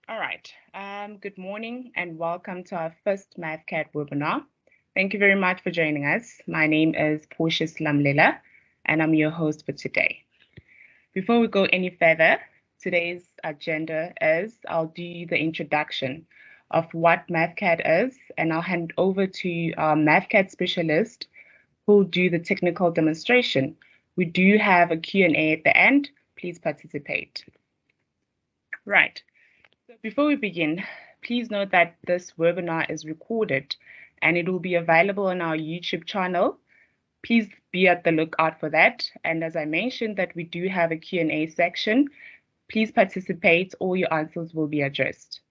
All right. Good morning and welcome to our first Mathcad webinar. Thank you very much for joining us. My name is Portia Slamlela and I'm your host for today. Before we go any further, today's agenda is I'll do the introduction of what Mathcad is, and I'll hand over to our Mathcad specialist who will do the technical demonstration. We do have a Q&A at the end. Please participate. Right. So before we begin, please note that this webinar is recorded and it will be available on our YouTube channel. Please be at the lookout for that. And as I mentioned that we do have a Q&A section, please participate. All your answers will be addressed.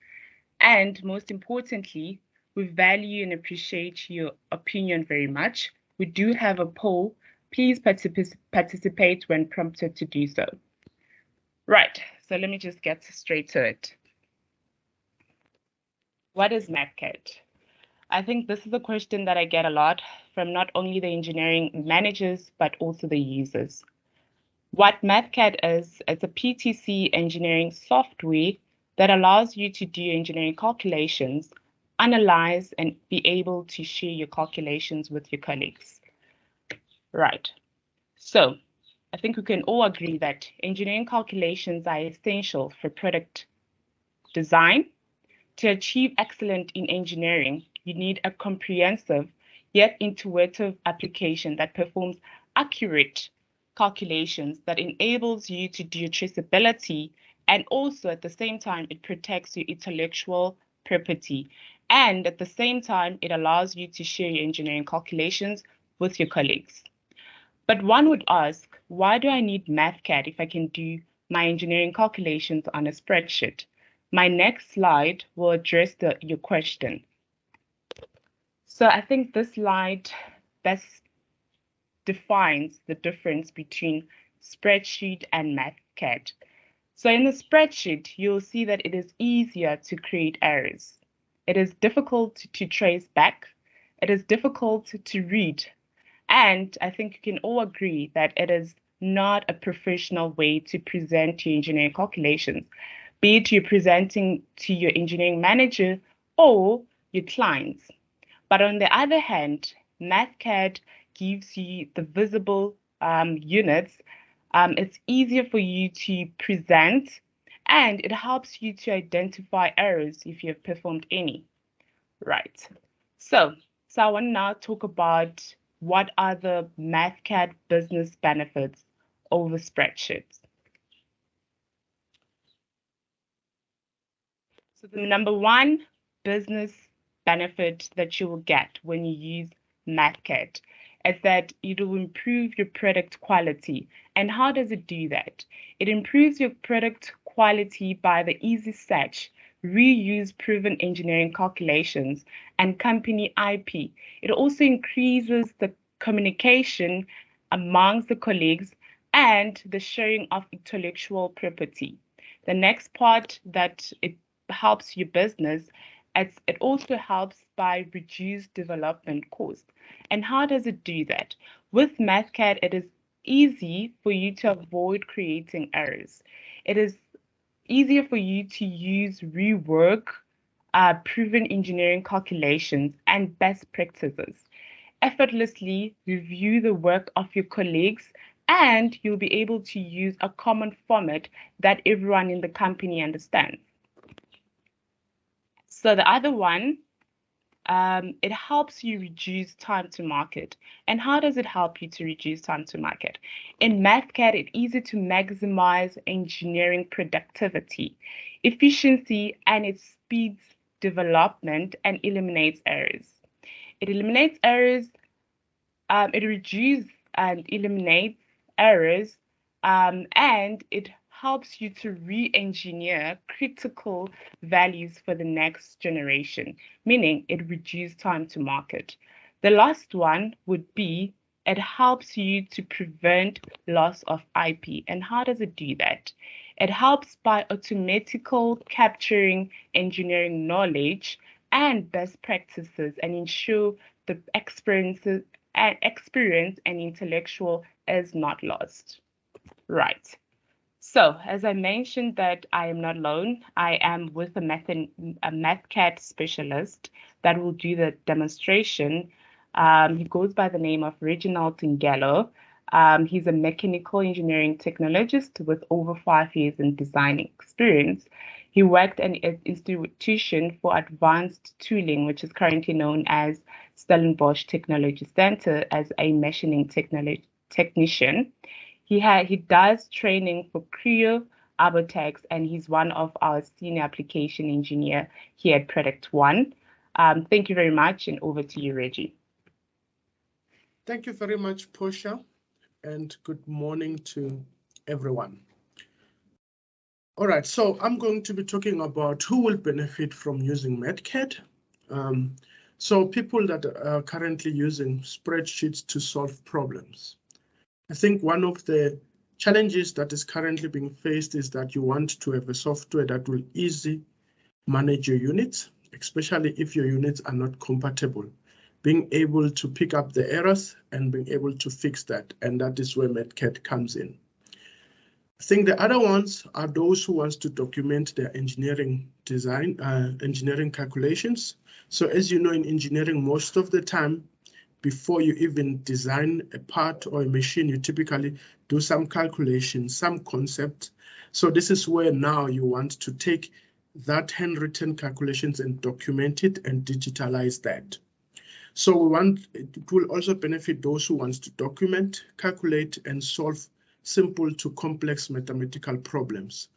And most importantly, we value and appreciate your opinion very much. We do have a poll. Please participate when prompted to do so. Right, so let me just get straight to it. What is Mathcad? I think this is a question that I get a lot from not only the engineering managers, but also the users. What Mathcad is, it's a PTC engineering software that allows you to do engineering calculations, analyze, and be able to share your calculations with your colleagues. Right. So I think we can all agree that engineering calculations are essential for product design. To achieve excellence in engineering, you need a comprehensive yet intuitive application that performs accurate calculations that enables you to do traceability, and also at the same time it protects your intellectual property, and at the same time it allows you to share your engineering calculations with your colleagues. But one would ask, why do I need Mathcad if I can do my engineering calculations on a spreadsheet? My next slide will address your question. So I think this slide best defines the difference between spreadsheet and Mathcad. So in the spreadsheet, you'll see that it is easier to create errors. It is difficult to trace back. It is difficult to read. And I think you can all agree that it is not a professional way to present your engineering calculations, be it you're presenting to your engineering manager or your clients. But on the other hand, Mathcad gives you the visible units. It's easier for you to present, and it helps you to identify errors if you have performed any. Right. So I want to now talk about what are the Mathcad business benefits over spreadsheets. So the number one business benefit that you will get when you use Mathcad is that it will improve your product quality. And how does it do that? It improves your product quality by the easy search, reuse proven engineering calculations, and company IP. It also increases the communication amongst the colleagues and the sharing of intellectual property. The next part that it helps your business, it also helps by reduced development cost. And how does it do that? With Mathcad, it is easy for you to avoid creating errors. It is easier for you to use rework proven engineering calculations and best practices. Effortlessly review the work of your colleagues, and you'll be able to use a common format that everyone in the company understands. So the other one, it helps you reduce time to market. And how does it help you to reduce time to market? In Mathcad, it's easy to maximize engineering productivity, efficiency, and it speeds development and eliminates errors. It eliminates errors, it reduces and eliminates errors, and it helps you to re-engineer critical values for the next generation, meaning it reduces time to market. The last one would be it helps you to prevent loss of IP. And how does it do that? It helps by automatically capturing engineering knowledge and best practices and ensure the experience and intellectual is not lost. Right. So, as I mentioned that I am not alone, I am with a Mathcad specialist that will do the demonstration. He goes by the name of Reginald Tingello. He's a mechanical engineering technologist with over 5 years in design experience. He worked at an institution for advanced tooling, which is currently known as Stellenbosch Technology Center, as a machining technician. He does training for Creo, Abotex, and he's one of our senior application engineer here at Product One. Thank you very much, and over to you, Reggie. Thank you very much, Portia, and good morning to everyone. All right, so I'm going to be talking about who will benefit from using Mathcad. So people that are currently using spreadsheets to solve problems. I think one of the challenges that is currently being faced is that you want to have a software that will easily manage your units, especially if your units are not compatible. Being able to pick up the errors and being able to fix that, and that is where Mathcad comes in. I think the other ones are those who wants to document their engineering design, engineering calculations. So as you know, in engineering, most of the time, before you even design a part or a machine, you typically do some calculations, some concept. So this is where now you want to take that handwritten calculations and document it and digitalize that. So it will also benefit those who want to document, calculate, and solve simple to complex mathematical problems.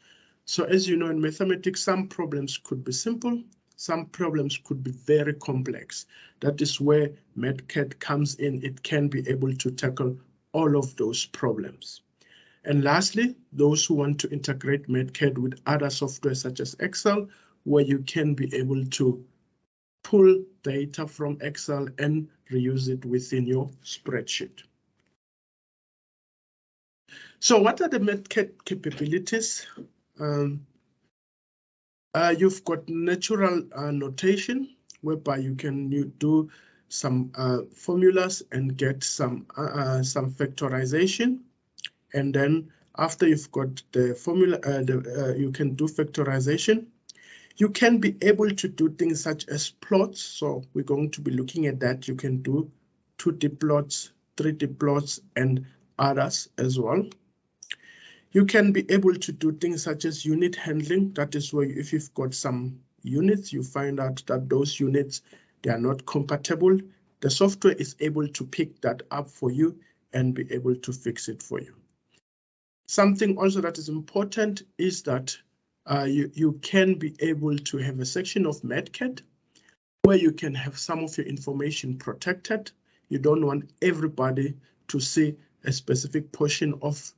So as you know, in mathematics, some problems could be simple, some problems could be very complex. That is where Mathcad comes in. It can be able to tackle all of those problems. And lastly, those who want to integrate Mathcad with other software such as Excel, where you can be able to pull data from Excel and reuse it within your spreadsheet. So what are the Mathcad capabilities? You've got natural notation, whereby you can do some formulas and get some factorization. And then after you've got the formula, you can do factorization. You can be able to do things such as plots. So we're going to be looking at that. You can do 2D plots, 3D plots, and others as well. You can be able to do things such as unit handling. That is where if you've got some units, you find out that those units, they are not compatible. The software is able to pick that up for you and be able to fix it for you. Something also that is important is that you can be able to have a section of Mathcad where you can have some of your information protected. You don't want everybody to see a specific portion of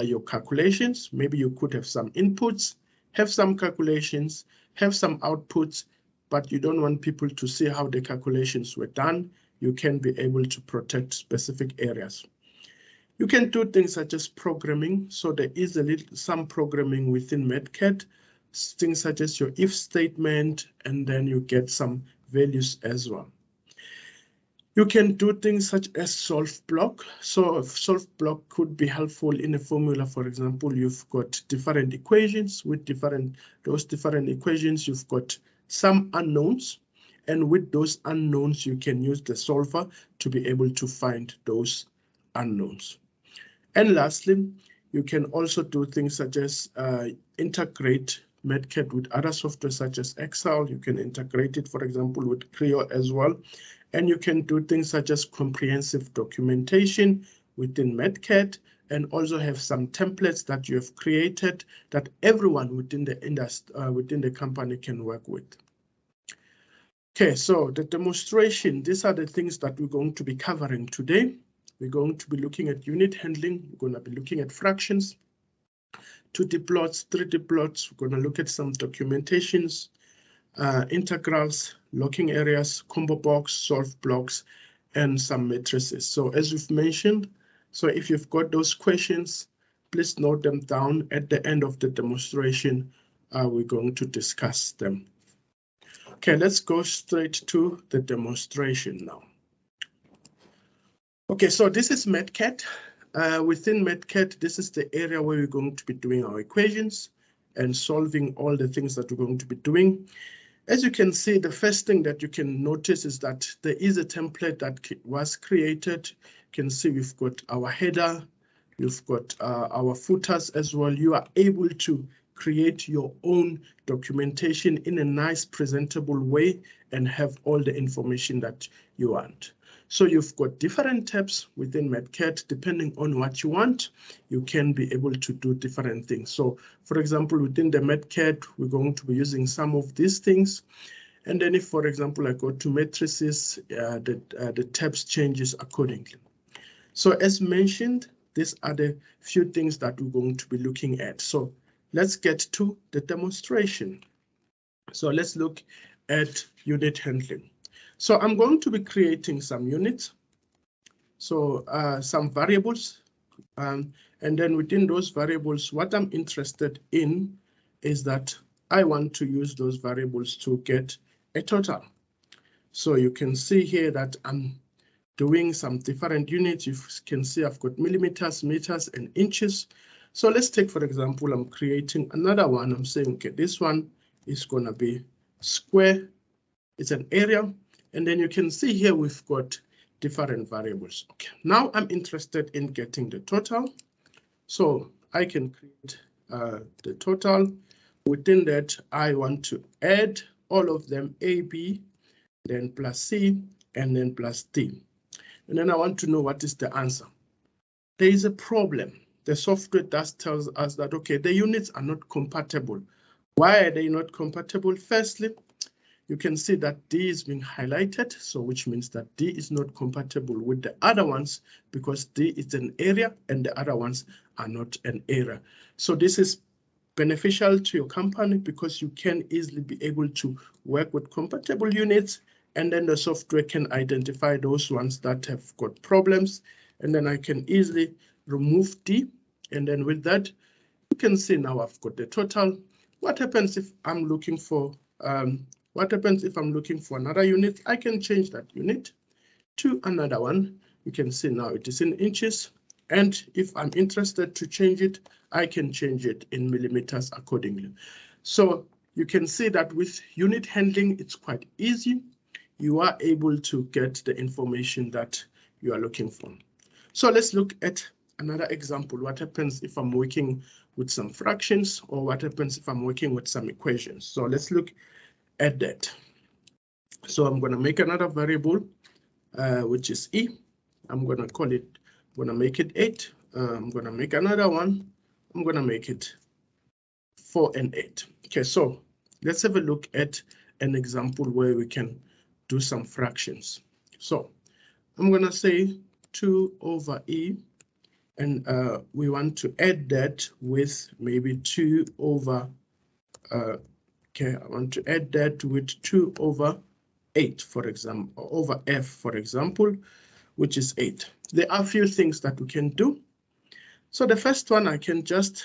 your calculations. Maybe you could have some inputs, have some calculations, have some outputs, but you don't want people to see how the calculations were done. You can be able to protect specific areas. You can do things such as programming. So there is some programming within Mathcad, things such as your if statement, and then you get some values as well. You can do things such as solve block. So solve block could be helpful in a formula. For example, you've got different equations. With those different equations, you've got some unknowns. And with those unknowns, you can use the solver to be able to find those unknowns. And lastly, you can also do things such as integrate Mathcad with other software such as Excel. You can integrate it, for example, with Creo as well. And you can do things such as comprehensive documentation within Mathcad, and also have some templates that you have created that everyone within the industry, within the company can work with. Okay, so the demonstration, these are the things that we're going to be covering today. We're going to be looking at unit handling. We're going to be looking at fractions, 2D plots, 3D plots. We're going to look at some documentations, integrals, locking areas, combo box, solve blocks, and some matrices. So as we've mentioned, so if you've got those questions, please note them down. At the end of the demonstration, we're going to discuss them. Okay, let's go straight to the demonstration now. Okay, so this is Mathcad. Within Mathcad, this is the area where we're going to be doing our equations and solving all the things that we're going to be doing. As you can see, the first thing that you can notice is that there is a template that was created. You can see we've got our header, we've got our footers as well. You are able to create your own documentation in a nice presentable way and have all the information that you want. So you've got different tabs within Mathcad. Depending on what you want, you can be able to do different things. So for example, within the Mathcad, we're going to be using some of these things. And then if, for example, I go to matrices, the tabs changes accordingly. So as mentioned, these are the few things that we're going to be looking at. So let's get to the demonstration. So let's look at unit handling. So I'm going to be creating some units, so some variables, and then within those variables, what I'm interested in is that I want to use those variables to get a total. So you can see here that I'm doing some different units. You can see I've got millimeters, meters, and inches. So let's take, for example, I'm creating another one. I'm saying, okay, this one is going to be square. It's an area. And then you can see here we've got different variables. Okay, now I'm interested in getting the total. So I can create the total. Within that, I want to add all of them, A, B, then plus C, and then plus D. And then I want to know what is the answer. There is a problem. The software does tells us that, okay, the units are not compatible. Why are they not compatible? Firstly, you can see that D is being highlighted, so which means that D is not compatible with the other ones because D is an area and the other ones are not an area. So this is beneficial to your company because you can easily be able to work with compatible units, and then the software can identify those ones that have got problems, and then I can easily remove D, and then with that, you can see now I've got the total. What happens if I'm looking for another unit? I can change that unit to another one. You can see now it is in inches. And if I'm interested to change it, I can change it in millimeters accordingly. So you can see that with unit handling, it's quite easy. You are able to get the information that you are looking for. So let's look at another example. What happens if I'm working with some fractions, or what happens if I'm working with some equations? So let's look at that. So I'm going to make another variable, which is E. I'm going to call it, I'm going to make it 8. I'm going to make another one. I'm going to make it 4 and 8. Okay, so let's have a look at an example where we can do some fractions. So I'm going to say 2 over E, and we want to add that with maybe 2 over, okay, I want to add that with 2 over 8, for example, over F, for example, which is 8. There are a few things that we can do. So the first one, I can just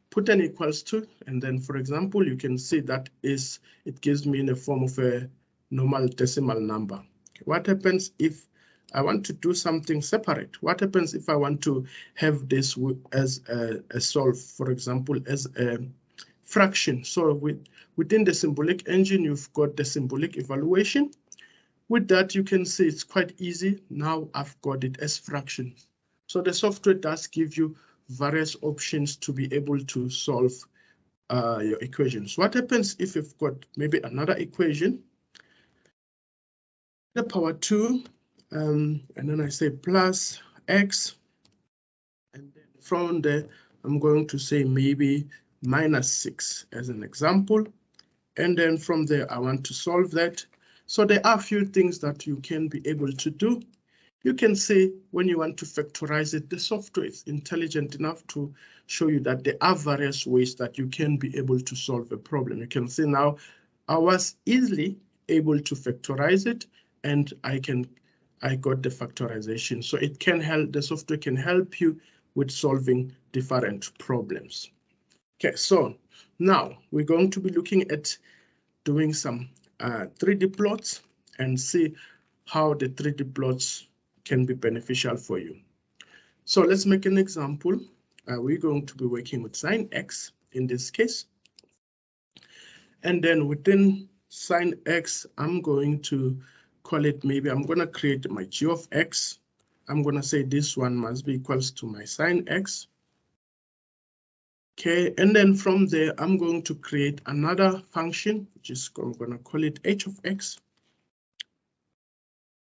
put an equals to, and then, for example, you can see that it gives me in the form of a normal decimal number. Okay, what happens if I want to do something separate? What happens if I want to have this as a solve, for example, as a fraction? So within the symbolic engine, you've got the symbolic evaluation. With that, you can see it's quite easy. Now I've got it as fractions. So the software does give you various options to be able to solve your equations. What happens if you've got maybe another equation, the power 2, and then I say plus x, and then from there, I'm going to say maybe minus 6 as an example. And then from there, I want to solve that. So there are a few things that you can be able to do. You can see when you want to factorize it, the software is intelligent enough to show you that there are various ways that you can be able to solve a problem. You can see now I was easily able to factorize it, and I got the factorization. So it can help, the software can help you with solving different problems. Okay, so now we're going to be looking at doing some 3D plots and see how the 3D plots can be beneficial for you. So let's make an example. We're going to be working with sine x in this case. And then within sine x, I'm going to call it, maybe I'm going to create my g of x. I'm going to say this one must be equals to my sine x. Okay, and then from there, I'm going to create another function, which is I'm going to call it h of x.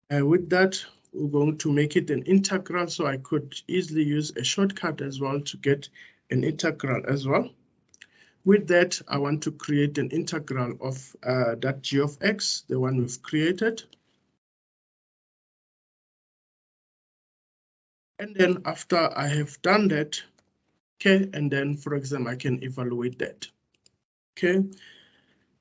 With that, we're going to make it an integral, so I could easily use a shortcut as well to get an integral as well. With that, I want to create an integral of that g of x, the one we've created. And then after I have done that, okay, and then, for example, I can evaluate that. Okay,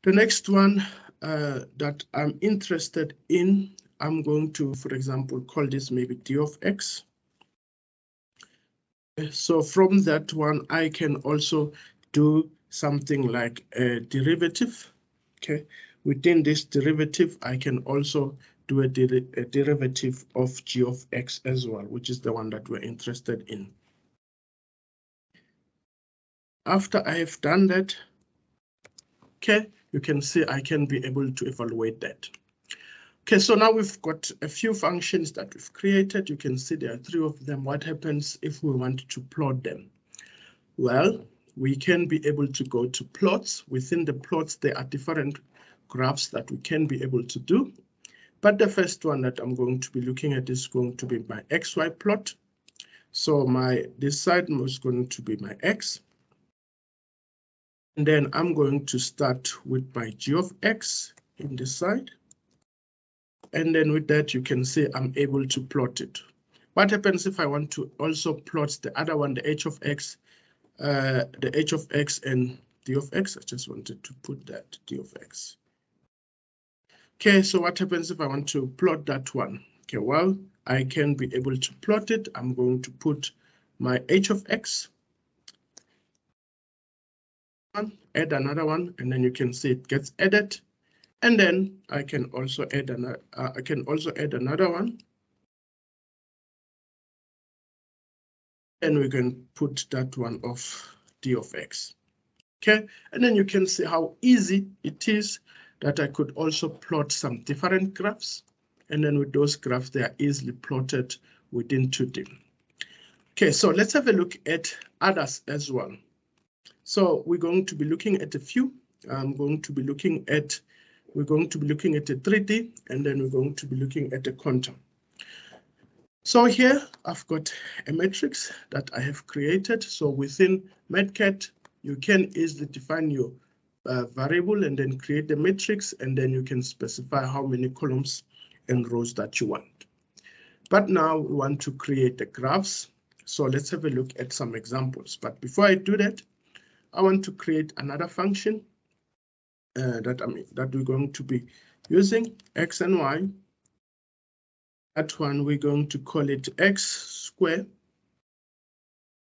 the next one that I'm interested in, I'm going to, for example, call this maybe d of x. So from that one, I can also do something like a derivative. Okay, within this derivative, I can also do a derivative of g of x as well, which is the one that we're interested in. After I have done that, okay, you can see I can be able to evaluate that. Okay, so now we've got a few functions that we've created. You can see there are 3 of them. What happens if we want to plot them? Well, we can be able to go to plots. Within the plots, there are different graphs that we can be able to do. But the first one that I'm going to be looking at is going to be my XY plot. So this side is going to be my X. And then I'm going to start with my G of X in this side. And then with that, you can see I'm able to plot it. What happens if I want to also plot the other one, the H of X, the H of X and D of X? I just wanted to put that D of X. Okay, so what happens if I want to plot that one? Okay, well, I can be able to plot it. I'm going to put my H of X, add another one, and then you can see it gets added. And then I can also add another one. And we can put that one of D of X. Okay, and then you can see how easy it is that I could also plot some different graphs. And then with those graphs, they are easily plotted within 2D. Okay, so let's have a look at others as well. So we're going to be looking at a few. We're going to be looking at a 3D, and then we're going to be looking at a contour. So here I've got a matrix that I have created. So within Mathcad, you can easily define your variable and then create the matrix, and then you can specify how many columns and rows that you want. But now we want to create the graphs. So let's have a look at some examples. But before I do that, I want to create another function that we're going to be using, x and y. That one, we're going to call it x squared.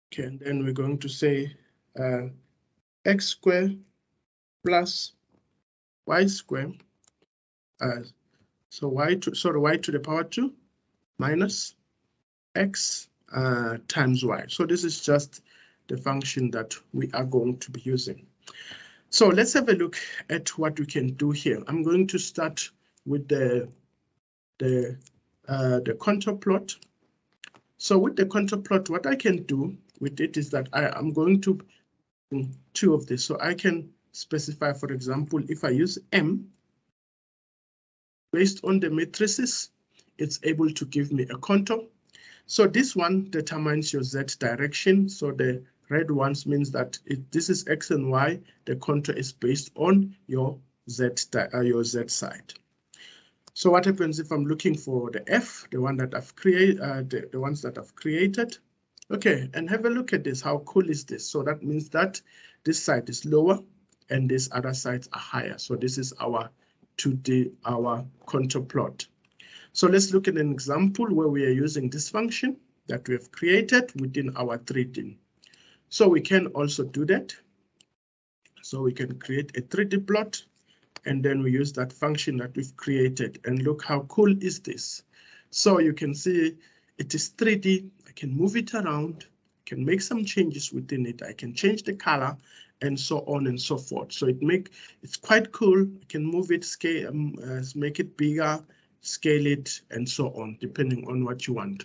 Okay, and then we're going to say x squared plus y squared. So y to the power 2 minus x times y. So this is just the function that we are going to be using. So let's have a look at what we can do here. I'm going to start with the contour plot. So with the contour plot, what I can do with it is that I'm going to do 2 of this. So I can specify, for example, if I use M, based on the matrices, it's able to give me a contour. So this one determines your Z direction. So the red ones means that this is X and Y. The contour is based on your Z side. So what happens if I'm looking for the F, the one that I've created, the ones that I've created? Okay, and have a look at this. How cool is this? So that means that this side is lower and these other sides are higher. So this is our contour plot. So let's look at an example where we are using this function that we have created within our 3D. So we can also do that. So we can create a 3D plot, and then we use that function that we've created, and look how cool is this. So you can see it is 3D. I can move it around, can make some changes within it. I can change the color and so on and so forth. So it's quite cool. I can move it, scale, make it bigger, scale it, and so on, depending on what you want.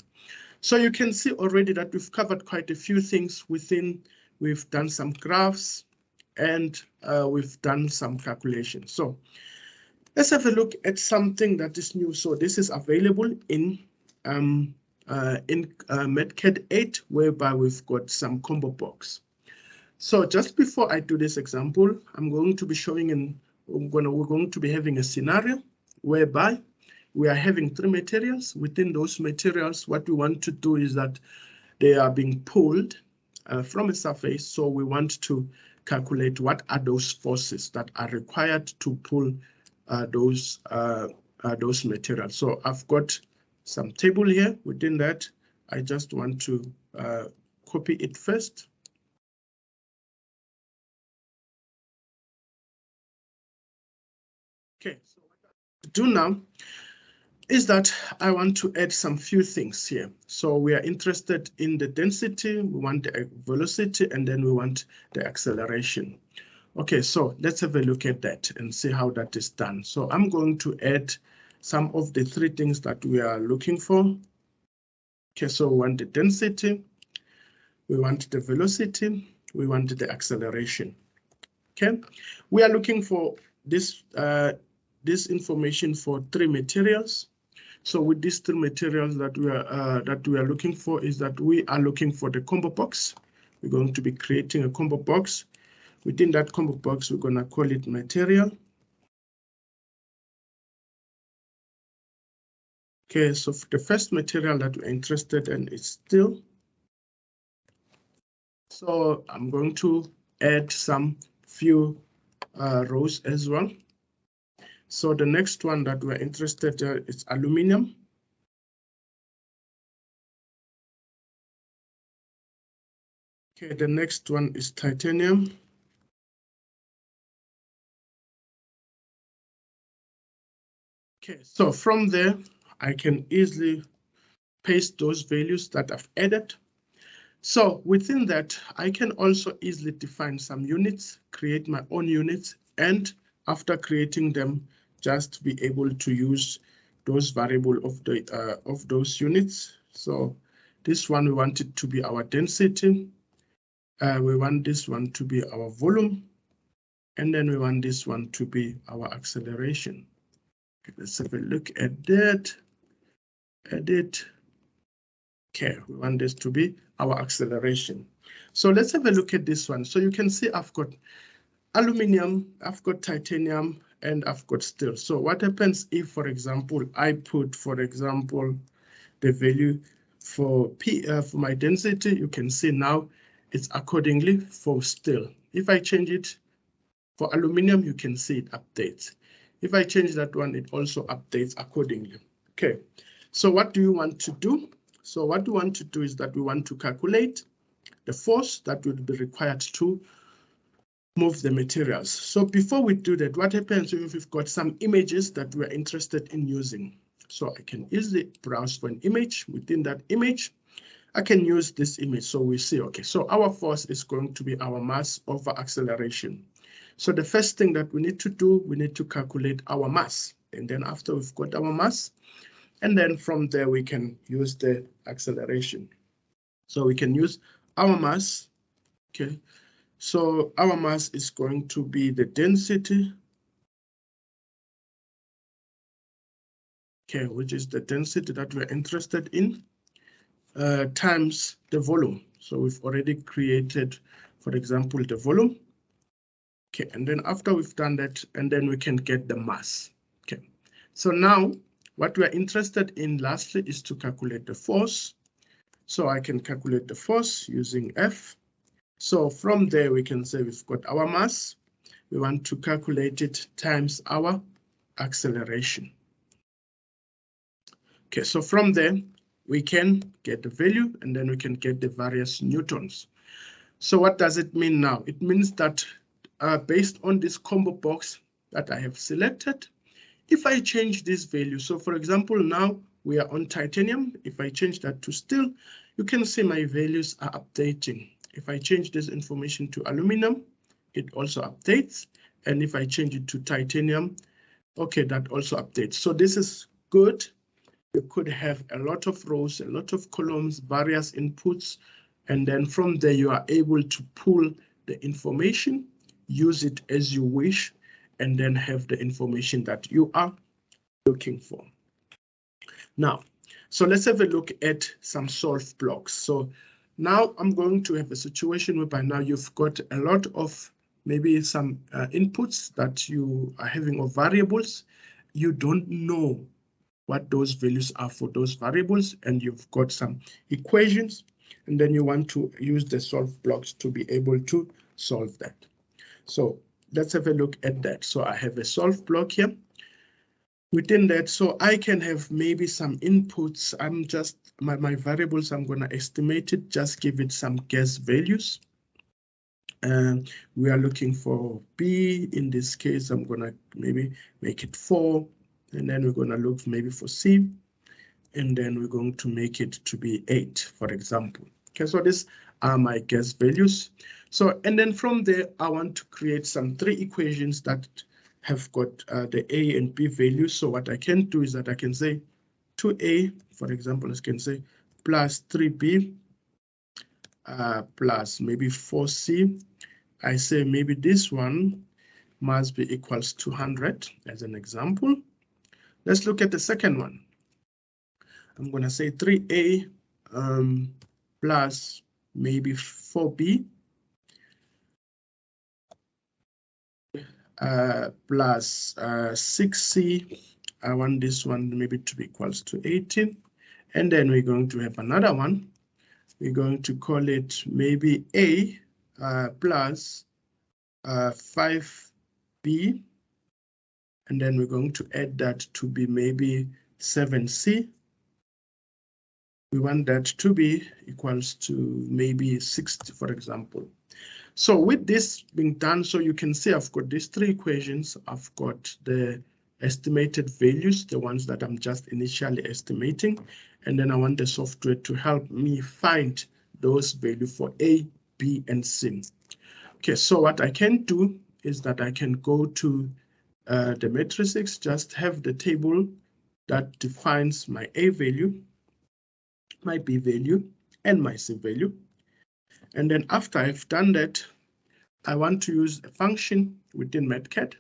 So you can see already that we've covered quite a few things within. We've done some graphs and we've done some calculations. So let's have a look at something that is new. So this is available in Mathcad 8, whereby we've got some combo box. So just before I do this example, I'm going to be showing we're going to be having a scenario whereby we are having 3 materials. Within those materials, what we want to do is that they are being pulled from a surface. So we want to calculate what are those forces that are required to pull those materials. So I've got some table here. Within that, I just want to copy it first. Okay, so what I want to do now is that I want to add some few things here. So we are interested in the density, we want the velocity, and then we want the acceleration. Okay, so let's have a look at that and see how that is done. So I'm going to add some of the 3 things that we are looking for. Okay, so we want the density, we want the velocity, we want the acceleration. Okay, we are looking for this information for 3 materials. So with these 3 materials that we are looking for is that we are looking for the combo box. We're going to be creating a combo box. Within that combo box, we're going to call it material. Okay, so for the first material that we're interested in is steel. So I'm going to add some few rows as well. So the next one that we're interested in is aluminum. Okay, the next one is titanium. Okay, so from there, I can easily paste those values that I've added. So within that, I can also easily define some units, create my own units, and after creating them, just be able to use those variables of those units. So this one, we want it to be our density. We want this one to be our volume. And then we want this one to be our acceleration. Okay, let's have a look at that. Edit. Okay, we want this to be our acceleration. So let's have a look at this one. So you can see I've got aluminum, I've got titanium, and I've got steel. So what happens if, for example, I put, for example, the value for my density, you can see now it's accordingly for steel. If I change it for aluminum, you can see it updates. If I change that one, it also updates accordingly. Okay, so what do you want to do? So what we want to do is that we want to calculate the force that would be required to move the materials. So before we do that, what happens if we've got some images that we're interested in using? So I can easily browse for an image. Within that image, I can use this image. So we see, okay, so our force is going to be our mass over acceleration. So the first thing that we need to do, we need to calculate our mass. And then after we've got our mass, and then from there, we can use the acceleration. So we can use our mass, okay? So our mass is going to be the density, okay, which is the density that we're interested in, times the volume. So we've already created, for example, the volume. Okay, and then after we've done that, and then we can get the mass. Okay, so now what we're interested in lastly is to calculate the force. So I can calculate the force using F. So from there, we can say we've got our mass. We want to calculate it times our acceleration. Okay, so from there, we can get the value and then we can get the various newtons. So what does it mean now? It means that based on this combo box that I have selected, if I change this value, so for example, now we are on titanium. If I change that to steel, you can see my values are updating. If I change this information to aluminum, it also updates. And if I change it to titanium, okay, that also updates. So this is good. You could have a lot of rows, a lot of columns, various inputs, and then from there you are able to pull the information, use it as you wish, and then have the information that you are looking for. Now, so let's have a look at some solve blocks. So now I'm going to have a situation whereby now you've got a lot of maybe some inputs that you are having of variables. You don't know what those values are for those variables, and you've got some equations, and then you want to use the solve blocks to be able to solve that. So let's have a look at that. So I have a solve block here. Within that, so I can have maybe some inputs. I'm just, my variables, I'm gonna estimate it, just give it some guess values. And we are looking for B. In this case, I'm gonna maybe make it 4. And then we're gonna look maybe for C. And then we're going to make it to be 8, for example. Okay, so these are my guess values. So, and then from there, I want to create some 3 equations that have got the A and B values. So what I can do is that I can say 2A, for example, I can say plus 3B plus maybe 4C. I say maybe this one must be equals to 100 as an example. Let's look at the second one. I'm going to say 3A plus maybe 4B plus 6C. I want this one maybe to be equals to 18. And then we're going to have another one. We're going to call it maybe A plus 5B. And then we're going to add that to be maybe 7C. We want that to be equals to maybe 60, for example. So with this being done, so you can see I've got these 3 equations. I've got the estimated values, the ones that I'm just initially estimating. And then I want the software to help me find those values for A, B, and C. Okay, so what I can do is that I can go to the matrices, just have the table that defines my A value, my B value, and my C value. And then after I've done that, I want to use a function within Mathcad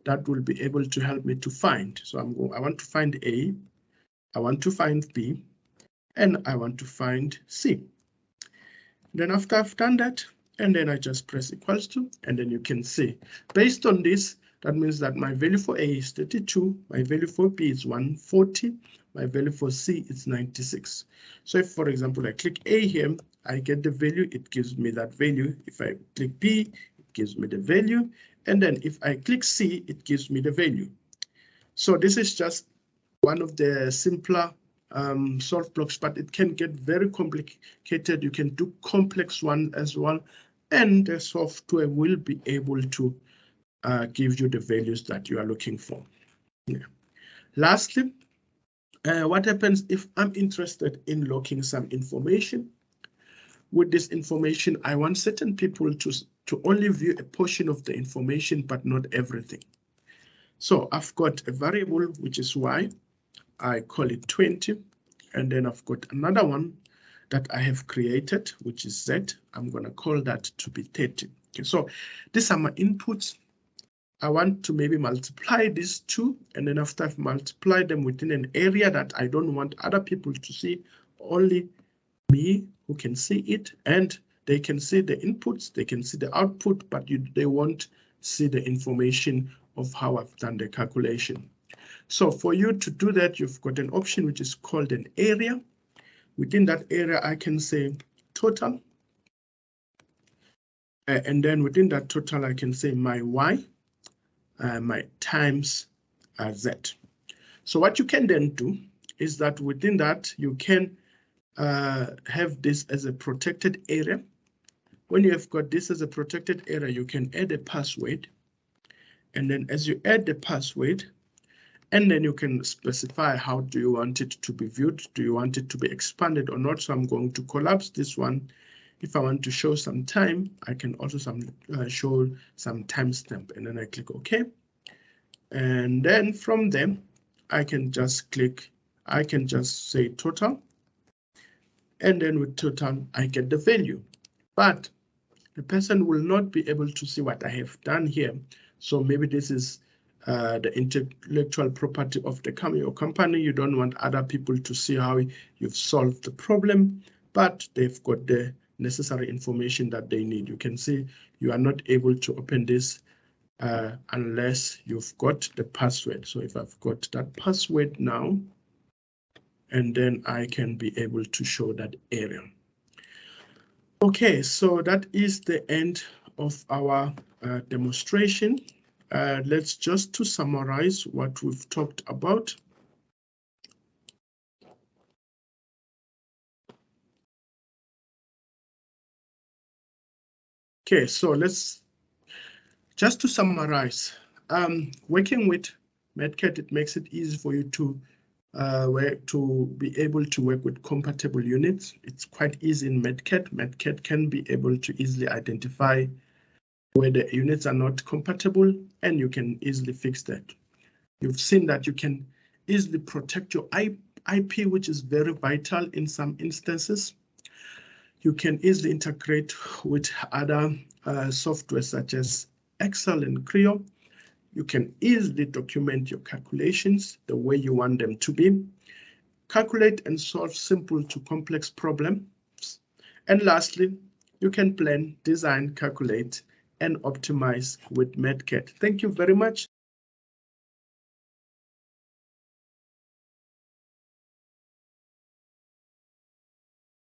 that will be able to help me to find. So I want to find A, I want to find B, and I want to find C. Then after I've done that, and then I just press equals to, and then you can see, based on this, that means that my value for A is 32, my value for B is 140, my value for C is 96. So if, for example, I click A here, I get the value, it gives me that value. If I click B, it gives me the value. And then if I click C, it gives me the value. So this is just one of the simpler solve blocks, but it can get very complicated. You can do complex one as well. And the software will be able to give you the values that you are looking for. Yeah. Lastly, what happens if I'm interested in logging some information? With this information, I want certain people to only view a portion of the information, but not everything. So I've got a variable, which is Y. I call it 20. And then I've got another one that I have created, which is Z. I'm going to call that to be 30. Okay, so these are my inputs. I want to maybe multiply these two, and then after I've multiplied them within an area that I don't want other people to see, only me who can see it, and they can see the inputs, they can see the output, but they won't see the information of how I've done the calculation. So for you to do that, you've got an option which is called an area. Within that area, I can say total. And then within that total, I can say my Y, my times Z. So what you can then do is that within that, you can have this as a protected area. When you have got this as a protected area, you can add a password. And then as you add the password, And then you can specify how do you want it to be viewed. Do you want it to be expanded or not? So I'm going to collapse this one. If I want to show some time, I can also show some timestamp, and then I click OK. And then from there, I can just say total. And then with total, I get the value. But the person will not be able to see what I have done here. So maybe this is the intellectual property of your company. You don't want other people to see how you've solved the problem, but they've got the necessary information that they need. You can see you are not able to open this unless you've got the password. So if I've got that password now, and then I can be able to show that area. Okay, so that is the end of our demonstration. Let's just to summarize what we've talked about. Okay, so let's just to summarize. Working with Mathcad, it makes it easy for you to be able to work with compatible units. It's quite easy in Mathcad. Mathcad can be able to easily identify where the units are not compatible, and you can easily fix that. You've seen that you can easily protect your IP, which is very vital in some instances. You can easily integrate with other software such as Excel and Creo. You can easily document your calculations the way you want them to be. Calculate and solve simple to complex problems. And lastly, you can plan, design, calculate, and optimize with Mathcad. Thank you very much.